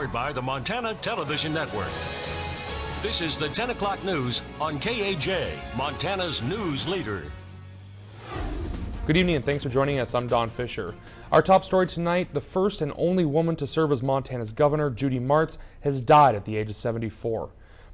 powered by the Montana Television Network. This is the 10 o'clock news on KAJ, Montana's news leader. Good evening and thanks for joining us. I'm Don Fisher. Our top story tonight, the first and only woman to serve as Montana's governor, Judy Martz, has died at the age of 74.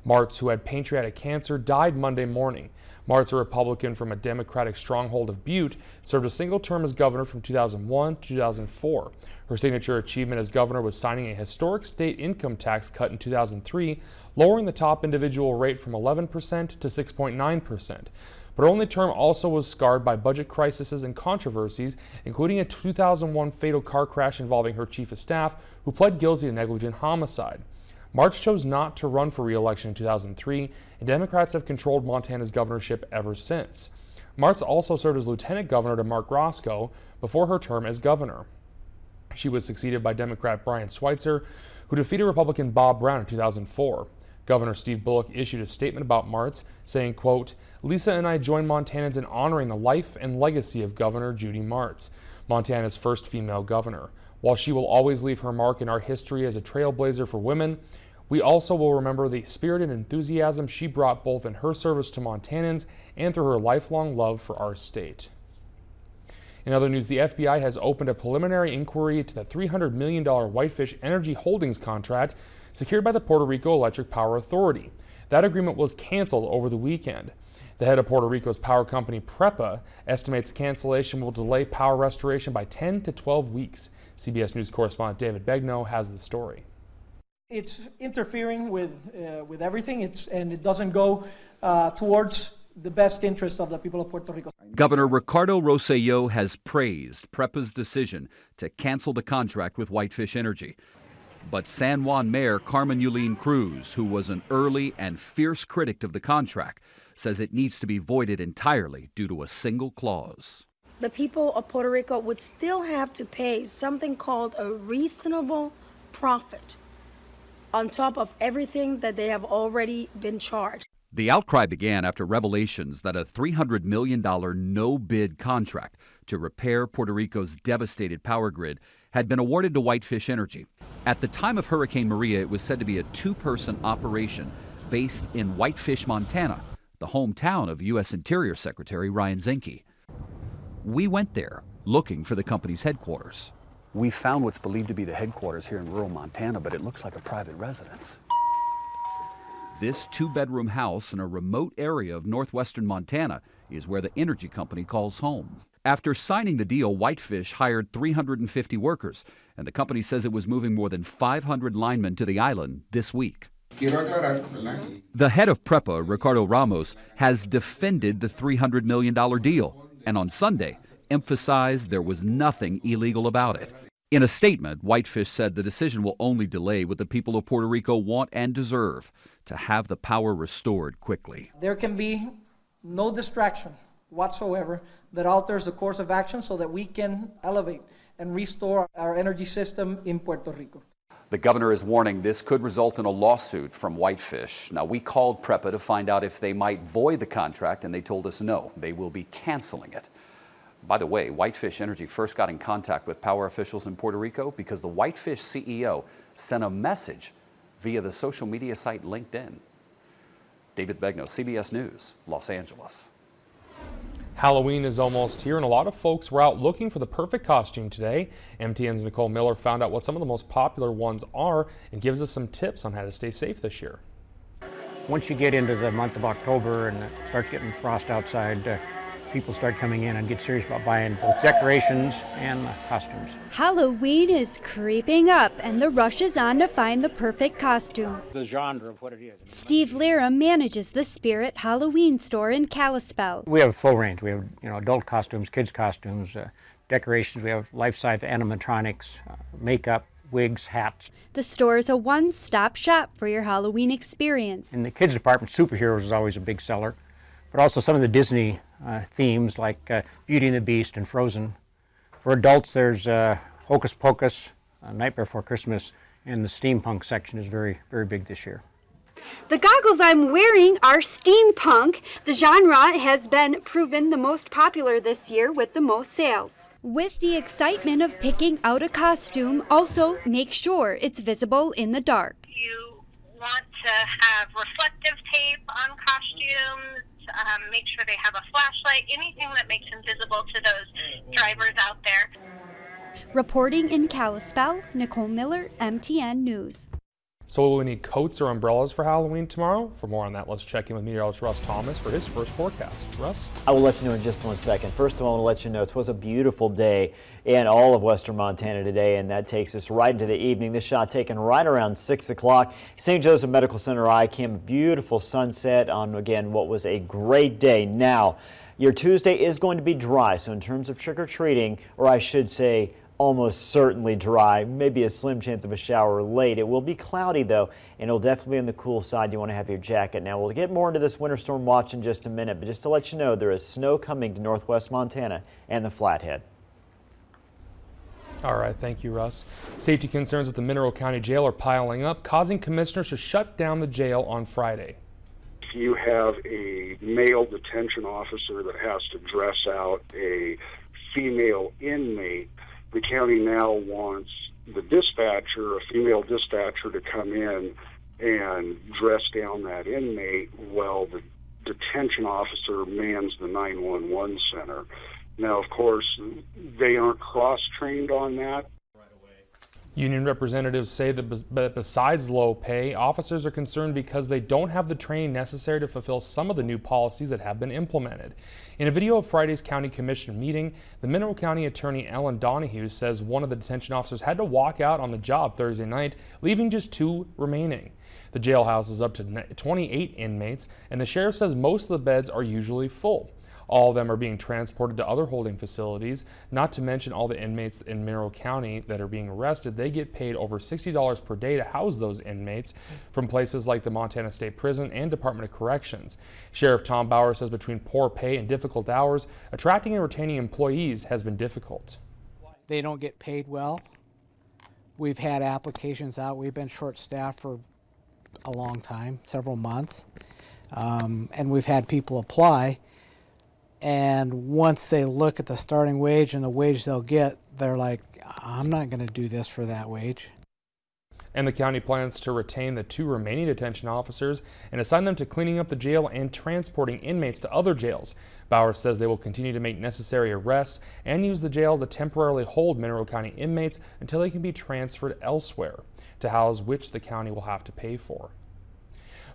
Martz, who had pancreatic cancer, died Monday morning. Martz, a Republican from a Democratic stronghold of Butte, served a single term as governor from 2001 to 2004. Her signature achievement as governor was signing a historic state income tax cut in 2003, lowering the top individual rate from 11% to 6.9%. But her only term also was scarred by budget crises and controversies, including a 2001 fatal car crash involving her chief of staff, who pled guilty to negligent homicide. Martz chose not to run for re-election in 2003, and Democrats have controlled Montana's governorship ever since. Martz also served as lieutenant governor to Mark Roscoe before her term as governor. She was succeeded by Democrat Brian Schweitzer, who defeated Republican Bob Brown in 2004. Governor Steve Bullock issued a statement about Martz, saying, quote, "Lisa and I join Montanans in honoring the life and legacy of Governor Judy Martz, Montana's first female governor. While she will always leave her mark in our history as a trailblazer for women, we also will remember the spirit and enthusiasm she brought both in her service to Montanans and through her lifelong love for our state." In other news, the FBI has opened a preliminary inquiry into the $300 million Whitefish Energy Holdings contract secured by the Puerto Rico Electric Power Authority. That agreement was canceled over the weekend. The head of Puerto Rico's power company, PREPA, estimates the cancellation will delay power restoration by 10 to 12 weeks. CBS News correspondent David Begnaud has the story. It's interfering with everything, and it doesn't go towards the best interest of the people of Puerto Rico. Governor Ricardo Rosselló has praised PREPA's decision to cancel the contract with Whitefish Energy. But San Juan Mayor Carmen Yulín Cruz, who was an early and fierce critic of the contract, says it needs to be voided entirely due to a single clause. The people of Puerto Rico would still have to pay something called a reasonable profit on top of everything that they have already been charged. The outcry began after revelations that a $300 million no-bid contract to repair Puerto Rico's devastated power grid had been awarded to Whitefish Energy. At the time of Hurricane Maria, it was said to be a two-person operation based in Whitefish, Montana, the hometown of U.S. Interior Secretary Ryan Zinke. We went there looking for the company's headquarters. We found what's believed to be the headquarters here in rural Montana, but it looks like a private residence. This two-bedroom house in a remote area of northwestern Montana is where the energy company calls home. After signing the deal, Whitefish hired 350 workers, and the company says it was moving more than 500 linemen to the island this week. The head of PREPA, Ricardo Ramos, has defended the $300 million deal, and on Sunday emphasized there was nothing illegal about it. In a statement, Whitefish said the decision will only delay what the people of Puerto Rico want and deserve: to have the power restored quickly. There can be no distraction whatsoever that alters the course of action so that we can elevate and restore our energy system in Puerto Rico. The governor is warning this could result in a lawsuit from Whitefish. Now, we called PREPA to find out if they might void the contract, and they told us no, they will be canceling it. By the way, Whitefish Energy first got in contact with power officials in Puerto Rico because the Whitefish CEO sent a message via the social media site LinkedIn. David Begnaud, CBS News, Los Angeles. Halloween is almost here, and a lot of folks were out looking for the perfect costume today. MTN's Nicole Miller found out what some of the most popular ones are and gives us some tips on how to stay safe this year. Once you get into the month of October and it starts getting frost outside, people start coming in and get serious about buying both decorations and costumes. Halloween is creeping up, and the rush is on to find the perfect costume. The genre of what it is. Steve Lira manages the Spirit Halloween store in Kalispell. We have a full range. We have adult costumes, kids costumes, decorations. We have life-size animatronics, makeup, wigs, hats. The store is a one-stop shop for your Halloween experience. In the kids department, superheroes is always a big seller, but also some of the Disney themes like Beauty and the Beast and Frozen. For adults, there's Hocus Pocus, Nightmare Before Christmas, and the steampunk section is very, very big this year. The goggles I'm wearing are steampunk. The genre has been proven the most popular this year with the most sales. With the excitement of picking out a costume, also make sure it's visible in the dark. You want to have reflective tape on costumes, make sure they have a flashlight, anything that makes them visible to those drivers out there. Reporting in Kalispell, Nicole Miller, MTN News. So will we need coats or umbrellas for Halloween tomorrow? For more on that, let's check in with meteorologist Russ Thomas for his first forecast. Russ? I will let you know in just 1 second. First of all, I want to let you know it was a beautiful day in all of western Montana today, and that takes us right into the evening. This shot taken right around 6 o'clock. St. Joseph Medical Center I-Cam, beautiful sunset on, again, what was a great day. Now, your Tuesday is going to be dry, so in terms of trick-or-treating, or I should say, almost certainly dry, maybe a slim chance of a shower late. It will be cloudy though, and it'll definitely be on the cool side. You want to have your jacket. Now we'll get more into this winter storm watch in just a minute, but just to let you know, there is snow coming to northwest Montana and the Flathead. All right, thank you, Russ. Safety concerns at the Mineral County Jail are piling up, causing commissioners to shut down the jail on Friday. If you have a male detention officer that has to dress out a female inmate, the county now wants the dispatcher, a female dispatcher, to come in and dress down that inmate while the detention officer mans the 911 center. Now, of course, they aren't cross-trained on that. Union representatives say that besides low pay, officers are concerned because they don't have the training necessary to fulfill some of the new policies that have been implemented. In a video of Friday's County Commission meeting, the Mineral County Attorney Ellen Donahue says one of the detention officers had to walk out on the job Thursday night, leaving just 2 remaining. The jailhouse is up to 28 inmates, and the sheriff says most of the beds are usually full. All of them are being transported to other holding facilities, not to mention all the inmates in Mineral County that are being arrested. They get paid over $60 per day to house those inmates from places like the Montana State Prison and Department of Corrections. Sheriff Tom Bauer says between poor pay and difficult hours, attracting and retaining employees has been difficult. They don't get paid well. We've had applications out. We've been short-staffed for a long time, several months, and we've had people apply. And once they look at the starting wage and the wage they'll get, they're like, I'm not going to do this for that wage. And the county plans to retain the 2 remaining detention officers and assign them to cleaning up the jail and transporting inmates to other jails. Bauer says they will continue to make necessary arrests and use the jail to temporarily hold Mineral County inmates until they can be transferred elsewhere to house, which the county will have to pay for.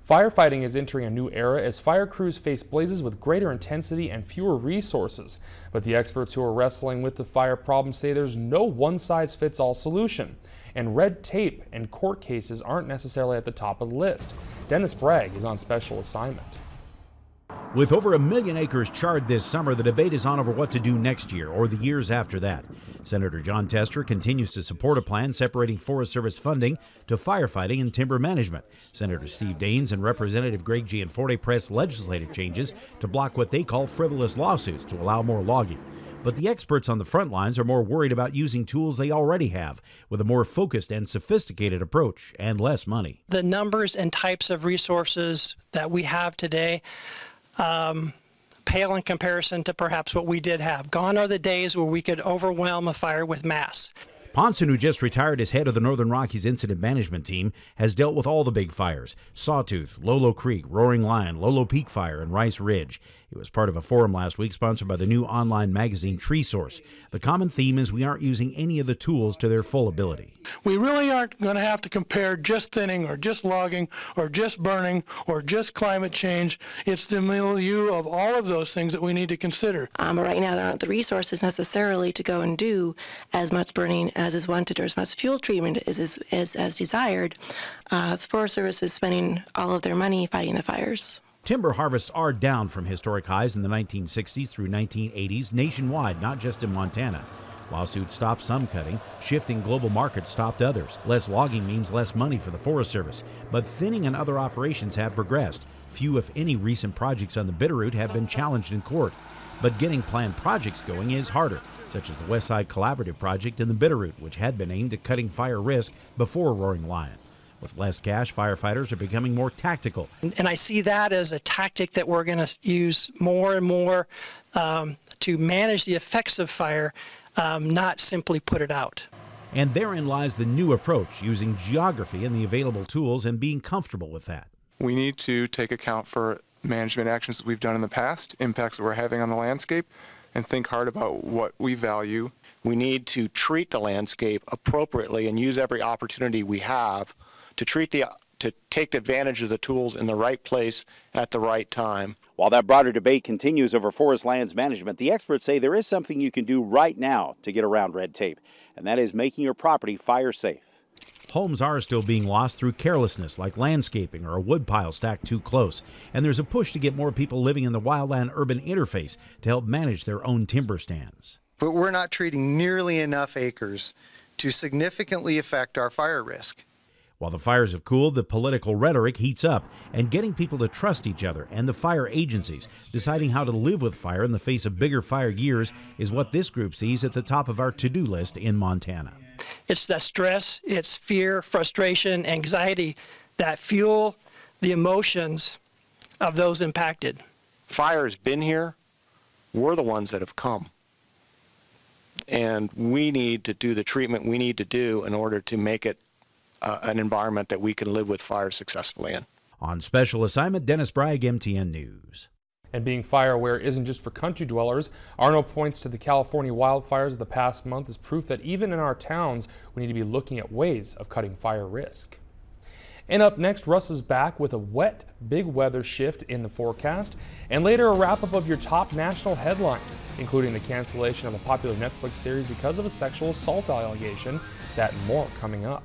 Firefighting is entering a new era as fire crews face blazes with greater intensity and fewer resources. But the experts who are wrestling with the fire problem say there's no one-size-fits-all solution. And red tape and court cases aren't necessarily at the top of the list. Dennis Bragg is on special assignment. With over 1 million acres charred this summer, the debate is on over what to do next year or the years after that. Senator John Tester continues to support a plan separating Forest Service funding to firefighting and timber management. Senator Steve Daines and Representative Greg Gianforte press legislative changes to block what they call frivolous lawsuits to allow more logging. But the experts on the front lines are more worried about using tools they already have with a more focused and sophisticated approach and less money. The numbers and types of resources that we have today pale in comparison to perhaps what we did have. Gone are the days where we could overwhelm a fire with mass. Ponson, who just retired as head of the Northern Rockies Incident Management Team, has dealt with all the big fires: Sawtooth, Lolo Creek, Roaring Lion, Lolo Peak Fire, and Rice Ridge. It was part of a forum last week sponsored by the new online magazine Tree Source. The common theme is we aren't using any of the tools to their full ability. We really aren't going to have to compare just thinning or just logging or just burning or just climate change. It's the milieu of all of those things that we need to consider. But right now there aren't the resources necessarily to go and do as much burning as is wanted or as much fuel treatment as desired. The Forest Service is spending all of their money fighting the fires. Timber harvests are down from historic highs in the 1960s through 1980s nationwide, not just in Montana. Lawsuits stopped some cutting, shifting global markets stopped others. Less logging means less money for the Forest Service, but thinning and other operations have progressed. Few, if any, recent projects on the Bitterroot have been challenged in court. But getting planned projects going is harder, such as the West Side Collaborative Project in the Bitterroot, which had been aimed at cutting fire risk before Roaring Lion. With less cash, firefighters are becoming more tactical. And I see that as a tactic that we're going to use more and more to manage the effects of fire, not simply put it out. And therein lies the new approach, using geography and the available tools and being comfortable with that. We need to take account for management actions that we've done in the past, impacts that we're having on the landscape, and think hard about what we value. We need to treat the landscape appropriately and use every opportunity we have to take advantage of the tools in the right place at the right time. While that broader debate continues over forest lands management, the experts say there is something you can do right now to get around red tape, and that is making your property fire safe. Homes are still being lost through carelessness, like landscaping or a woodpile stacked too close. And there's a push to get more people living in the wildland-urban interface to help manage their own timber stands. But we're not treating nearly enough acres to significantly affect our fire risk. While the fires have cooled, the political rhetoric heats up, and getting people to trust each other and the fire agencies deciding how to live with fire in the face of bigger fire years is what this group sees at the top of our to-do list in Montana. It's the stress, it's fear, frustration, anxiety that fuel the emotions of those impacted. Fire's been here. We're the ones that have come. And we need to do the treatment we need to do in order to make it an environment that we can live with fire successfully in. On special assignment, Dennis Bragg, MTN News. And being fire aware isn't just for country dwellers. Arno points to the California wildfires of the past month as proof that even in our towns, we need to be looking at ways of cutting fire risk. And up next, Russ is back with a wet, big weather shift in the forecast, and later a wrap-up of your top national headlines, including the cancellation of a popular Netflix series because of a sexual assault allegation. That and more coming up.